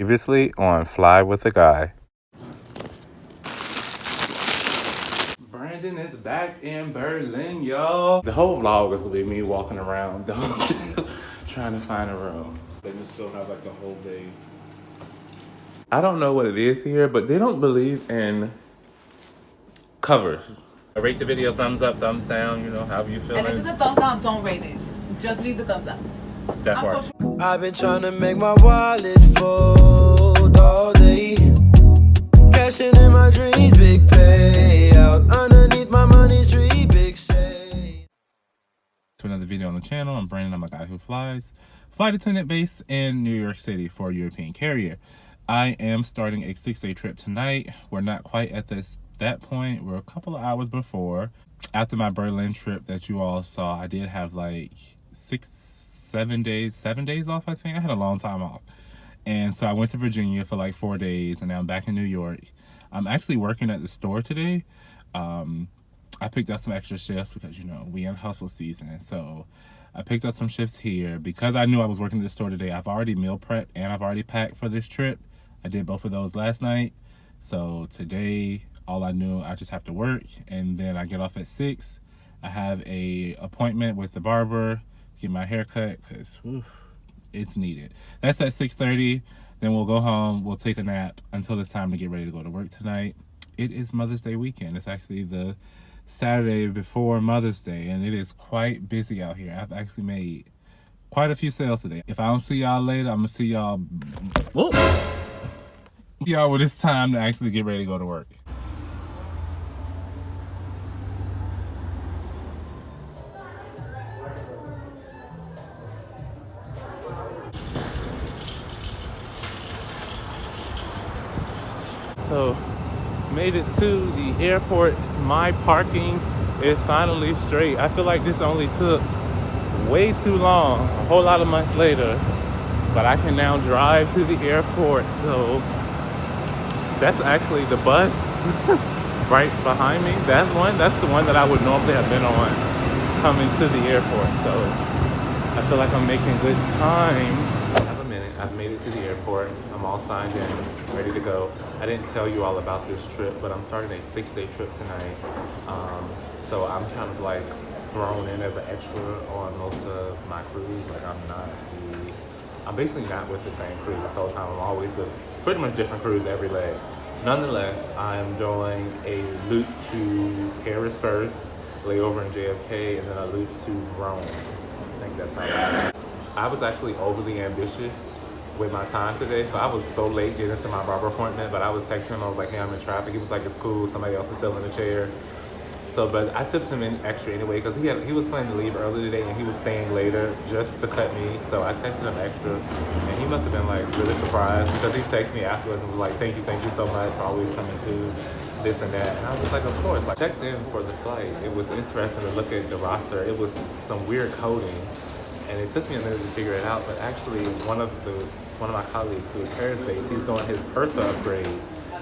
Previously on Fly with a Guy. Brandon is back in Berlin, y'all. The whole vlog is gonna be me walking around the hotel trying to find a room. They just still have like the whole day. I don't know what it is here, but they don't believe in covers. I rate the video thumbs up, thumbs down, you know, however you feel. And if it's a thumbs down, don't rate it. Just leave the thumbs up. That part. I've been trying to make my wallet fold all day. Cashing in my dreams, big payout. Underneath my money tree, big shade. To another video on the channel. I'm Brandon. I'm a guy who flies. Flight attendant based in New York City for a European carrier. I am starting a 6-day trip tonight. We're not quite at that point. We're a couple of hours before. After my Berlin trip that you all saw, I did have like 7 days off, I think. I had a long time off. And so I went to Virginia for like 4 days, and now I'm back in New York. I'm actually working at the store today. I picked up some extra shifts because, you know, we in hustle season. So I picked up some shifts here because I knew I was working at the store today. I've already meal prepped and I've already packed for this trip. I did both of those last night. So today, all I knew, I just have to work, and then I get off at 6. I have a appointment with the barber, get my hair cut, because it's needed. That's at 6:30. Then we'll go home, we'll take a nap until it's time to get ready to go to work tonight. It is Mother's Day weekend. It's actually the Saturday before Mother's Day, and it is quite busy out here. I've actually made quite a few sales today. If I don't see y'all later, I'm gonna see y'all when it's time to actually get ready to go to work. So, made it to the airport. My parking is finally straight. I feel like this only took way too long, a whole lot of months later, but I can now drive to the airport. So that's actually the bus right behind me. That's the one that I would normally have been on coming to the airport. So I feel like I'm making good time. Have a minute. I've made it to the airport. I'm all signed in, ready to go. I didn't tell you all about this trip, but I'm starting a 6-day trip tonight. So I'm kind of like thrown in as an extra on most of my crews. Like I'm basically not with the same crew this whole time. I'm always with pretty much different crews every leg. Nonetheless, I'm doing a loop to Paris first, layover in JFK, and then a loop to Rome. I think that's how it is. I was actually overly ambitious with my time today, so I was so late getting to my barber appointment, but I was texting him, I was like, hey, I'm in traffic. He was like, it's cool, somebody else is still in the chair. So, but I tipped him in extra anyway, because he was planning to leave early today, and he was staying later just to cut me. So I texted him extra, and he must have been like really surprised, because he texted me afterwards and was like, thank you so much for always coming through this and that. And I was just like, of course. Like, checked in for the flight. It was interesting to look at the roster. It was some weird coding, and it took me a minute to figure it out. But actually, one of my colleagues who is Paris-based, he's doing his purser upgrade.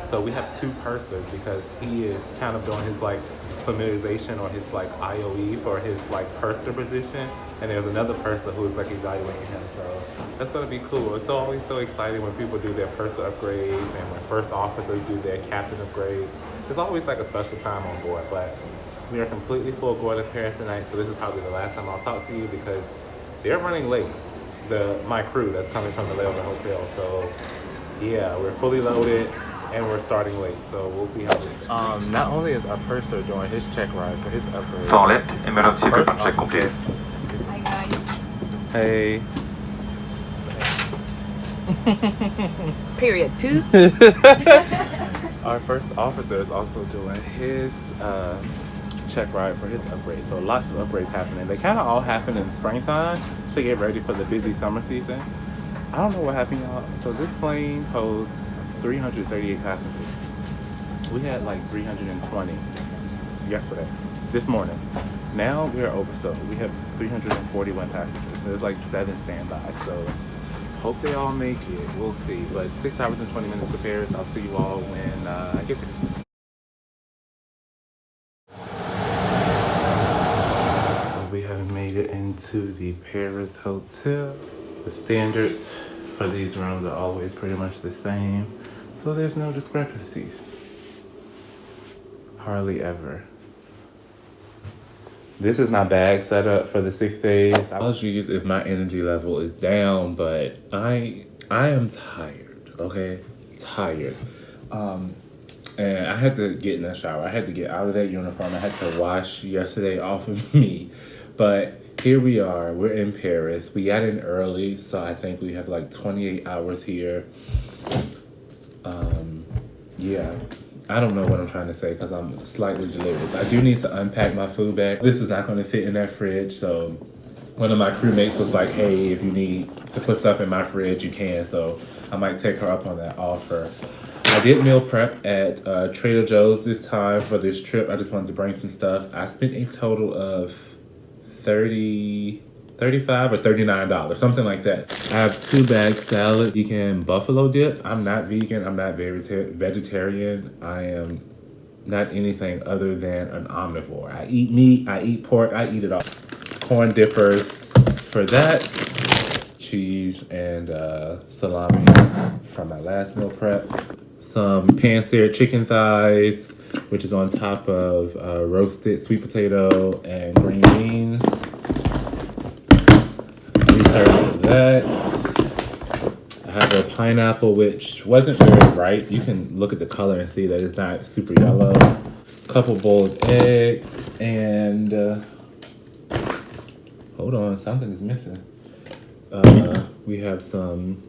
So we have 2 pursers because he is kind of doing his like familiarization or his like IOE for his like purser position, and there's another purser who is like evaluating him. So that's gonna be cool. It's always so exciting when people do their purser upgrades and when first officers do their captain upgrades. It's always like a special time on board. But we are completely full going to Paris tonight, so this is probably the last time I'll talk to you because they're running late. My crew that's coming from the LAYOVER hotel. So yeah, we're fully loaded. And we're starting late, so we'll see how this goes. Not only is our purser doing his check ride for his upgrade. Fort left, emergency vehicle check complete. Hi guys. Hey. Period. 2. Our first officer is also doing his check ride for his upgrade. So lots of upgrades happening. They kind of all happen in springtime to get ready for the busy summer season. I don't know what happened, y'all. So this plane holds 338 passengers. We had like 320 yesterday, this morning. Now we're oversold. We have 341 passengers. There's like 7 standby. So hope they all make it. We'll see. But 6 hours and 20 minutes to Paris. I'll see you all when I get there. So we have made it into the Paris hotel. The standards for these rooms are always pretty much the same, so there's no discrepancies. Hardly ever. This is my bag setup for the 6 days. Apologies if my energy level is down, but I am tired, okay? Tired. And I had to get in the shower. I had to get out of that uniform. I had to wash yesterday off of me. But here we are. We're in Paris. We got in early, so I think we have like 28 hours here. Yeah. I don't know what I'm trying to say because I'm slightly delirious. I do need to unpack my food bag. This is not going to fit in that fridge, so one of my crewmates was like, hey, if you need to put stuff in my fridge, you can. So I might take her up on that offer. I did meal prep at Trader Joe's this time for this trip. I just wanted to bring some stuff. I spent a total of $35 or $39, something like that. I have 2 bag salad. You can buffalo dip. I'm not vegan. I'm not vegetarian. I am not anything other than an omnivore. I eat meat. I eat pork. I eat it all. Corn dippers for that. Cheese and salami from my last meal prep. Some pan-seared chicken thighs, which is on top of roasted sweet potato and green beans. 3 servings of that. I have a pineapple, which wasn't very ripe. You can look at the color and see that it's not super yellow. Couple boiled eggs, and hold on, something is missing. We have some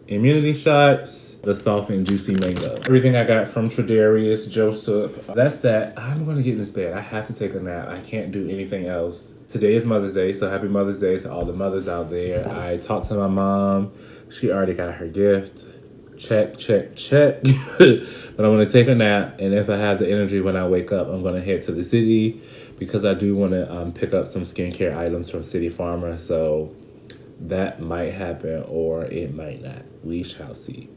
immunity shots, the soft and juicy mango. Everything I got from Readus, Joseph. That's that. I'm gonna get in this bed. I have to take a nap. I can't do anything else. Today is Mother's Day, so happy Mother's Day to all the mothers out there. I talked to my mom. She already got her gift. Check, check, check. But I'm gonna take a nap, and if I have the energy when I wake up, I'm gonna head to the city because I do wanna pick up some skincare items from City Pharma, so that might happen or it might not. We shall see.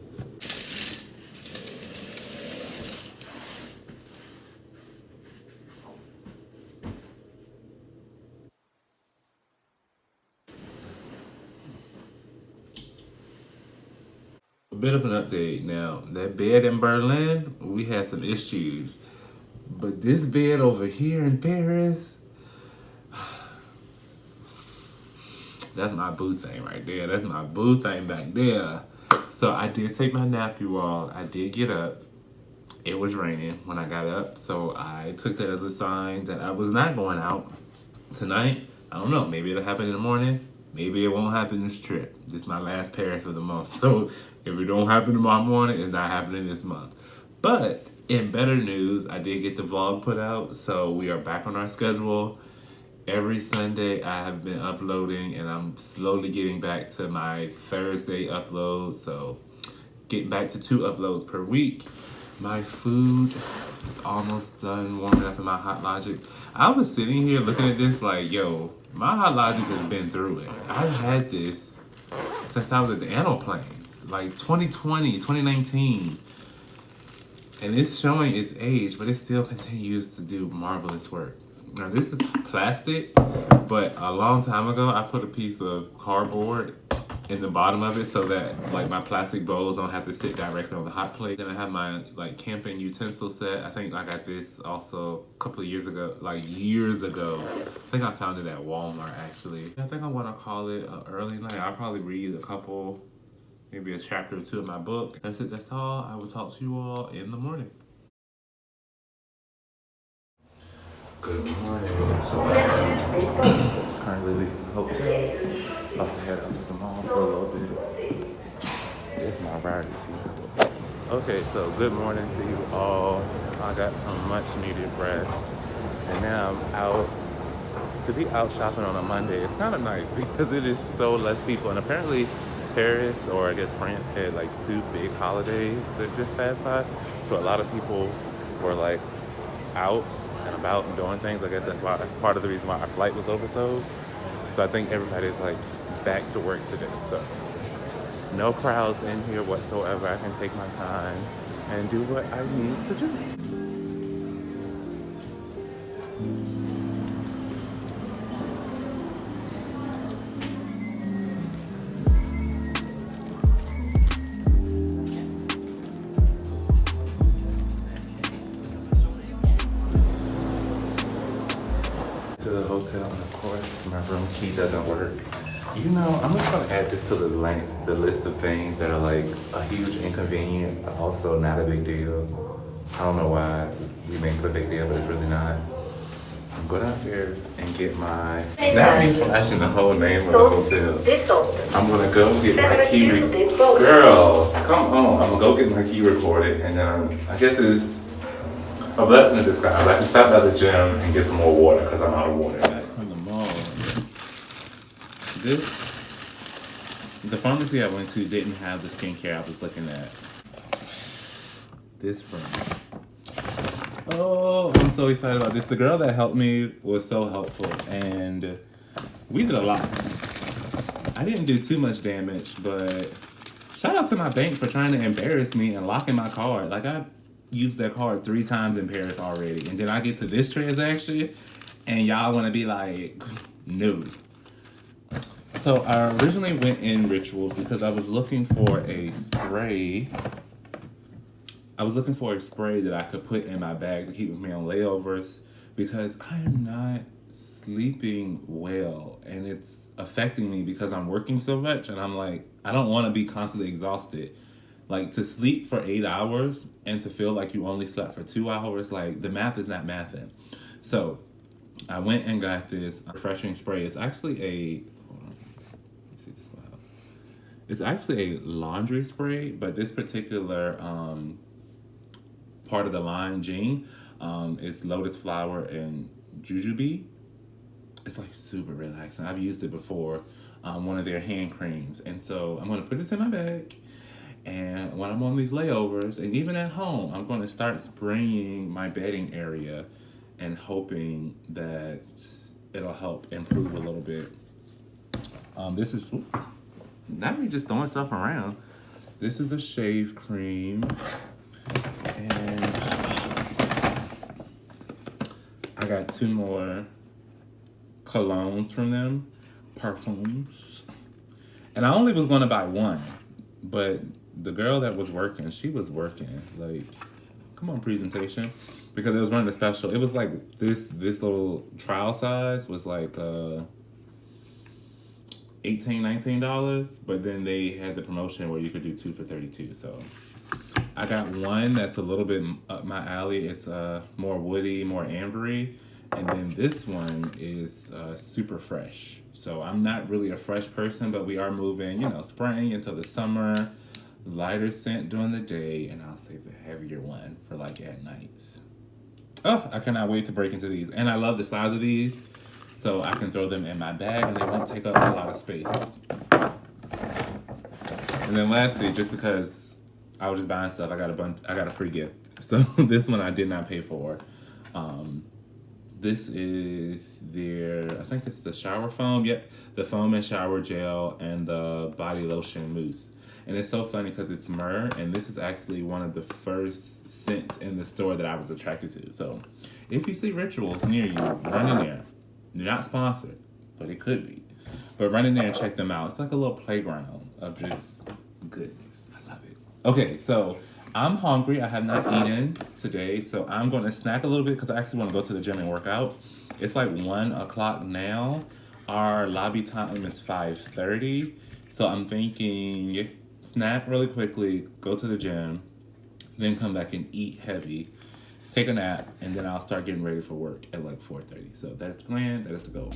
A bit of an update now. That bed in Berlin, we had some issues. But this bed over here in Paris, that's my boo thing right there. That's my boo thing back there. So I did take my nap, you all. I did get up. It was raining when I got up. So I took that as a sign that I was not going out tonight. I don't know. Maybe it'll happen in the morning. Maybe it won't happen this trip. This is my last Paris for the month. So if it don't happen tomorrow morning, it's not happening this month. But in better news, I did get the vlog put out. So we are back on our schedule. Every Sunday I have been uploading, and I'm slowly getting back to my Thursday upload. So getting back to 2 uploads per week. My food is almost done warming up in my Hot Logic. I was sitting here looking at this like, yo, my Hot Logic has been through it. I've had this since I was at the Animal Planes, like 2020, 2019. And it's showing its age, but it still continues to do marvelous work. Now this is plastic, but a long time ago I put a piece of cardboard in the bottom of it so that like my plastic bowls don't have to sit directly on the hot plate. Then I have my like camping utensil set. I think I got this also a couple of years ago, like years ago. I think I found it at Walmart actually. I think I want to call it an early night. I'll probably read a couple, maybe a chapter or 2 of my book. That's it, that's all. I will talk to you all in the morning. Good morning. So I'm currently leaving the hotel. About to head out to the mall for a little bit. If my ride is here. Okay, so good morning to you all. I got some much needed rest. And now I'm out. To be out shopping on a Monday, it's kind of nice because it is so less people. And apparently Paris, or I guess France, had like 2 big holidays that just passed by. So a lot of people were like out and about and doing things. I guess that's why part of the reason why our flight was oversold. So I think everybody's like back to work today. So no crowds in here whatsoever. I can take my time and do what I need to do. My room key doesn't work. You know, I'm just gonna add this to the list of things that are like a huge inconvenience, but also not a big deal. I don't know why we make it a big deal, but it's really not. So I'm going downstairs and get my, not me flashing the whole name of the hotel. I'm gonna go get my key girl, come on. I'm gonna go get my key recorded, and then I guess it's a blessing in disguise. I can stop by the gym and get some more water because I'm out of water. From the mall. The pharmacy I went to didn't have the skincare I was looking at. This brand. Oh, I'm so excited about this. The girl that helped me was so helpful, and we did a lot. I didn't do too much damage, but shout out to my bank for trying to embarrass me and locking my card. Like, I used that card 3 times in Paris already, and then I get to this transaction, and y'all want to be like, no. So I originally went in Rituals because I was looking for a spray. I was looking for a spray that I could put in my bag to keep with me on layovers because I am not sleeping well, and it's affecting me because I'm working so much, and I'm like, I don't want to be constantly exhausted. Like, to sleep for 8 hours and to feel like you only slept for 2 hours, like, the math is not mathing. So I went and got this refreshing spray. It's actually a, hold on, let me see this one out. It's actually a laundry spray, but this particular part of the line, Jing, is lotus flower and jujube. It's like super relaxing. I've used it before, one of their hand creams. And so I'm gonna put this in my bag. And when I'm on these layovers, and even at home, I'm gonna start spraying my bedding area and hoping that it'll help improve a little bit. This is, not me just throwing stuff around. This is a shave cream. And I got 2 more colognes from them, parfums. And I only was gonna buy 1, but the girl that was working, she was working. Like, come on, presentation. Because it was running a special. It was like this little trial size was like $18, $19, but then they had the promotion where you could do 2 for $32. So I got 1 that's a little bit up my alley. It's more woody, more ambery. And then this one is super fresh. So I'm not really a fresh person, but we are moving, you know, spring into the summer. Lighter scent during the day, and I'll save the heavier one for like at night. Oh, I cannot wait to break into these. And I love the size of these, so I can throw them in my bag and they won't take up a lot of space. And then lastly, just because I was just buying stuff, I got a free gift. So this one I did not pay for. This is their, I think it's the shower foam. Yep, the foam and shower gel and the body lotion mousse. And it's so funny because it's myrrh, and this is actually one of the first scents in the store that I was attracted to. So if you see Rituals near you, run in there. They're not sponsored, but it could be. But run in there and check them out. It's like a little playground of just goodness. I love it. Okay, so I'm hungry. I have not eaten today, so I'm going to snack a little bit because I actually want to go to the gym and work out. It's like 1 o'clock now. Our lobby time is 5:30, so I'm thinking snack really quickly, go to the gym, then come back and eat heavy, take a nap, and then I'll start getting ready for work at like 4:30. So that is the plan. That is the goal.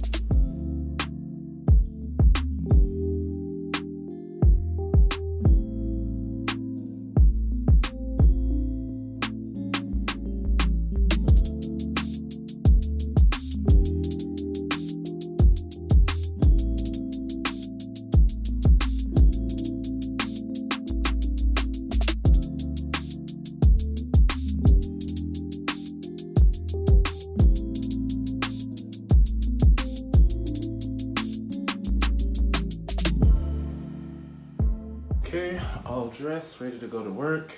Okay, all dressed, ready to go to work.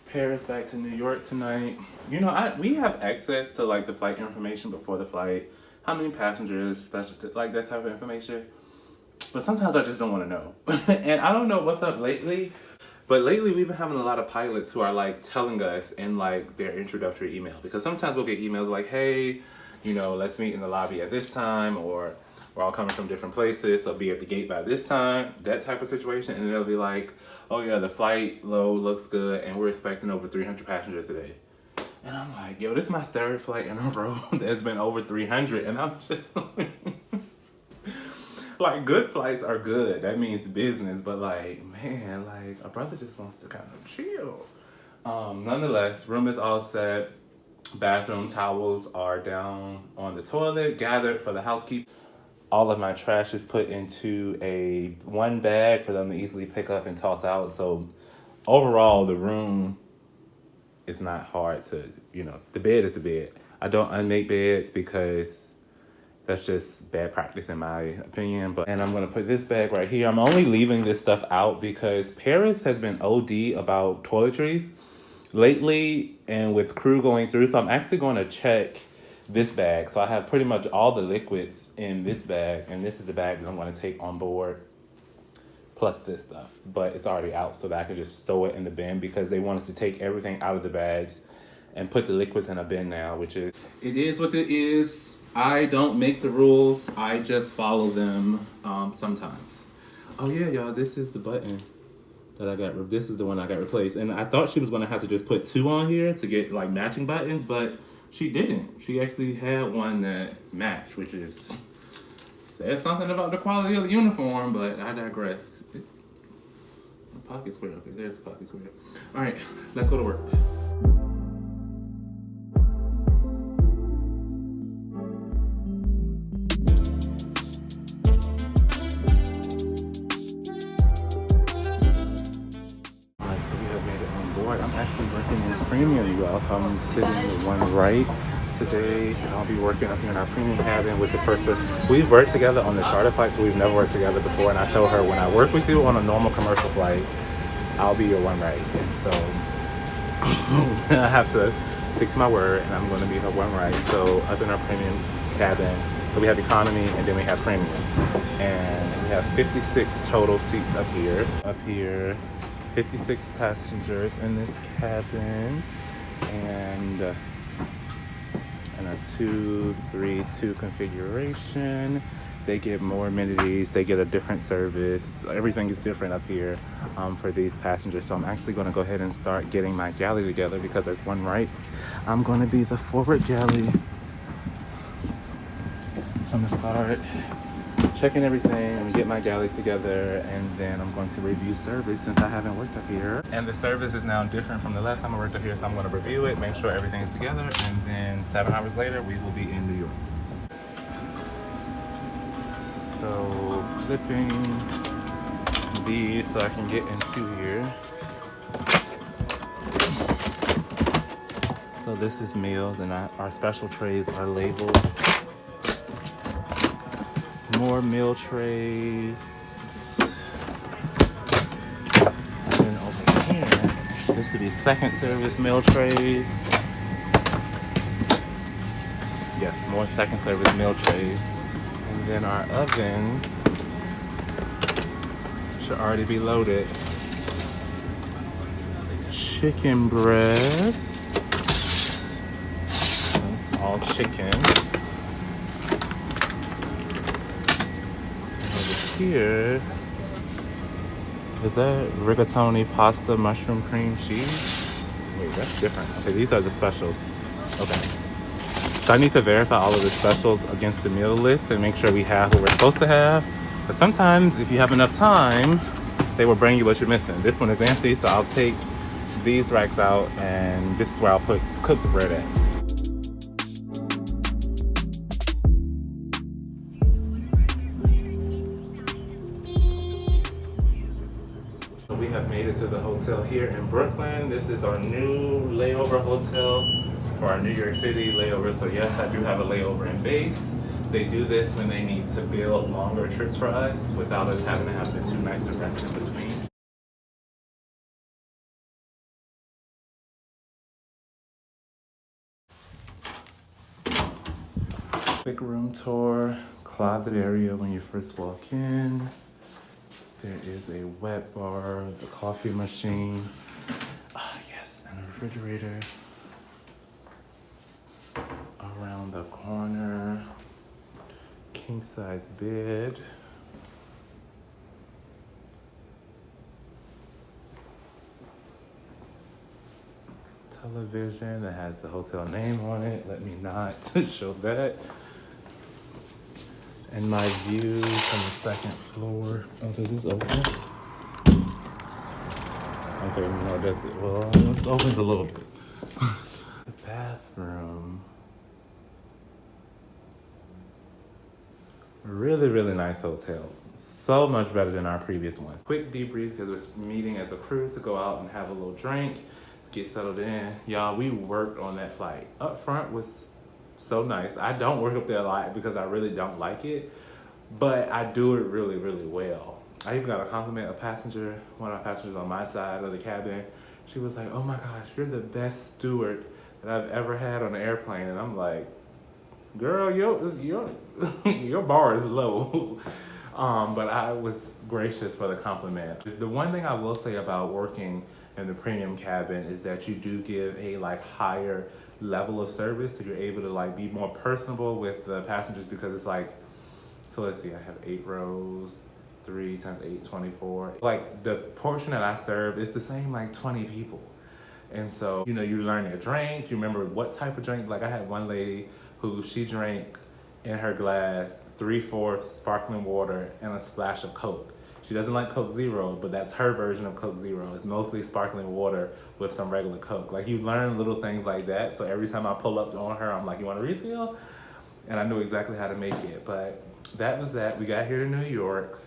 Paris back to New York tonight. You know, we have access to like the flight information before the flight, how many passengers, special, like that type of information. But sometimes I just don't want to know. And I don't know what's up lately, but lately we've been having a lot of pilots who are like telling us in like their introductory email, because sometimes we'll get emails like, hey, you know, let's meet in the lobby at this time, or we're all coming from different places, so be at the gate by this time, that type of situation. And they'll be like, oh yeah, the flight load looks good and we're expecting over 300 passengers today. And I'm like, yo, this is my third flight in a row that's been over 300. And I'm just like, good flights are good. That means business. But like, man, like a brother just wants to kind of chill. Nonetheless, room is all set. Bathroom towels are down on the toilet, gathered for the housekeeper. All of my trash is put into one bag for them to easily pick up and toss out. So overall, the room is not hard to, you know, the bed is the bed. I don't unmake beds because that's just bad practice in my opinion. And I'm gonna put this bag right here. I'm only leaving this stuff out because Paris has been OD about toiletries lately and with crew going through. So I'm actually going to check this bag. So I have pretty much all the liquids in this bag, and this is the bag that I'm going to take on board plus this stuff, but it's already out so that I can just throw it in the bin because they want us to take everything out of the bags and put the liquids in a bin now, which is, it is what it is. I don't make the rules, I just follow them sometimes. Oh yeah, y'all, this is the button that I got, this is the one I got replaced. And I thought she was gonna have to just put two on here to get like matching buttons, but she didn't. She actually had one that matched, which is, says something about the quality of the uniform, but I digress. Pocket square, okay, there's the pocket square. All right, let's go to work. I'm actually working in premium, you all, so I'm sitting with one right today. I'll be working up here in our premium cabin with the person. We've worked together on the charter flights, so we've never worked together before, and I told her when I work with you on a normal commercial flight, I'll be your one right. And so I have to stick to my word, and I'm going to be her one right. So up in our premium cabin, so we have economy and then we have premium, and we have 56 total seats up here. 56 passengers in this cabin, and a 2-3-2 configuration. They get more amenities, they get a different service. Everything is different up here for these passengers. So I'm actually going to go ahead and start getting my galley together because there's one right. I'm going to be the forward galley. So I'm going to start checking everything and get my galley together, and then I'm going to review service since I haven't worked up here. And the service is now different from the last time I worked up here, so I'm going to review it, make sure everything is together, and then 7 hours later we will be in New York. So clipping these so I can get into here. So this is meals, and our special trays are labeled. More meal trays. And then over here, this would be second service meal trays. Yes, more second service meal trays. And then our ovens should already be loaded. Chicken breast. That's all chicken. Here, is that rigatoni pasta mushroom cream cheese? Wait, that's different. Okay, these are the specials. Okay, so I need to verify all of the specials against the meal list and make sure we have what we're supposed to have. But sometimes if you have enough time, they will bring you what you're missing. This one is empty, so I'll take these racks out, and this is where I'll cook the bread at. We have made it to the hotel here in Brooklyn. This is our new layover hotel for our New York City layover. So yes, I do have a layover in base. They do this when they need to build longer trips for us without us having to have the 2 nights of rest in between. Quick room tour, closet area when you first walk in. There is a wet bar, the coffee machine. Ah, yes, and a refrigerator. Around the a corner, king size bed. Television that has the hotel name on it. Let me not show that. And my view from the second floor. Oh, does this open? Okay, no, does it? Well, this opens a little bit. The bathroom. Really, really nice hotel. So much better than our previous one. Quick debrief because we're meeting as a crew to go out and have a little drink, get settled in. Y'all, we worked on that flight. Up front was so nice. I don't work up there a lot because I really don't like it, but I do it really, really well. I even got a compliment, a passenger, one of our passengers on my side of the cabin. She was like, oh my gosh, you're the best steward that I've ever had on an airplane. And I'm like, girl, your bar is low. But I was gracious for the compliment. The one thing I will say about working in the premium cabin is that you do give a higher level of service, so you're able to be more personable with the passengers because it's so let's see, I have 8 rows, 3 times 8, 24. The portion that I serve is the same 20 people. And so, you learn their drinks, you remember what type of drink. I had one lady who she drank in her glass 3/4 sparkling water and a splash of Coke. She doesn't like Coke Zero, but that's her version of Coke Zero. It's mostly sparkling water with some regular Coke. You learn little things like that. So every time I pull up on her, I'm like, you want a refill? And I knew exactly how to make it. But that was that. We got here to New York,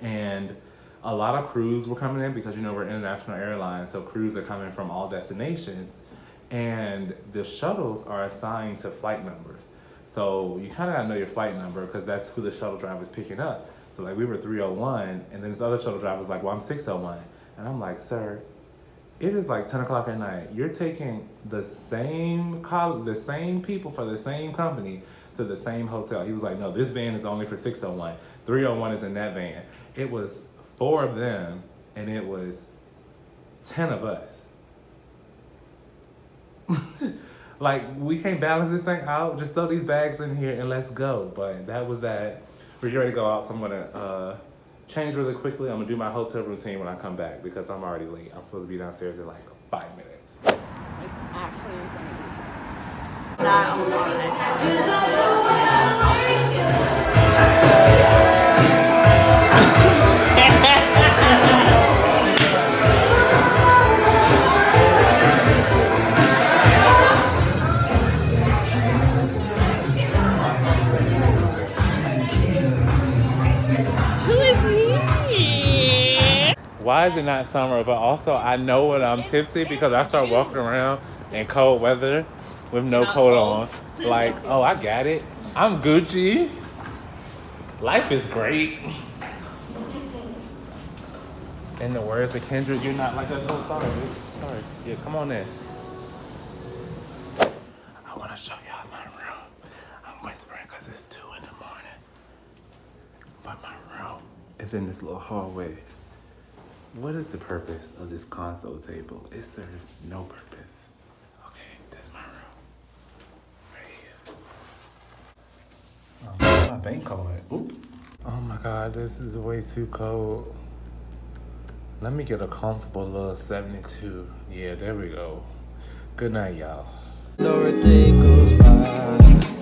and a lot of crews were coming in because, we're international airlines. So crews are coming from all destinations. And the shuttles are assigned to flight numbers. So you kind of got to know your flight number because that's who the shuttle driver is picking up. So we were 301, and then this other shuttle driver was like, well, I'm 601. And I'm like, sir, it is 10 o'clock at night. You're taking the same people for the same company to the same hotel. He was like, no, this van is only for 601. 301 is in that van. It was 4 of them, and it was 10 of us. We can't balance this thing out. Just throw these bags in here and let's go. But that was that. We're ready to go out, so I'm gonna change really quickly. I'm gonna do my hotel routine when I come back because I'm already late. I'm supposed to be downstairs in 5 minutes. It's actually Why is it not summer? But also, I know when I'm tipsy because I start walking around in cold weather with no coat on. Oh, I got it. I'm Gucci. Life is great. In the words of Kendrick, you're not like us. Oh, sorry, dude. Sorry. Yeah, come on in. I want to show y'all my room. I'm whispering because it's 2 in the morning. But my room is in this little hallway. What is the purpose of this console table? It serves no purpose. Okay, this is my room. Right here. Oh, my bank card. Oop. Oh my God, this is way too cold. Let me get a comfortable little 72. Yeah, there we go. Good night, y'all. No, a day goes by.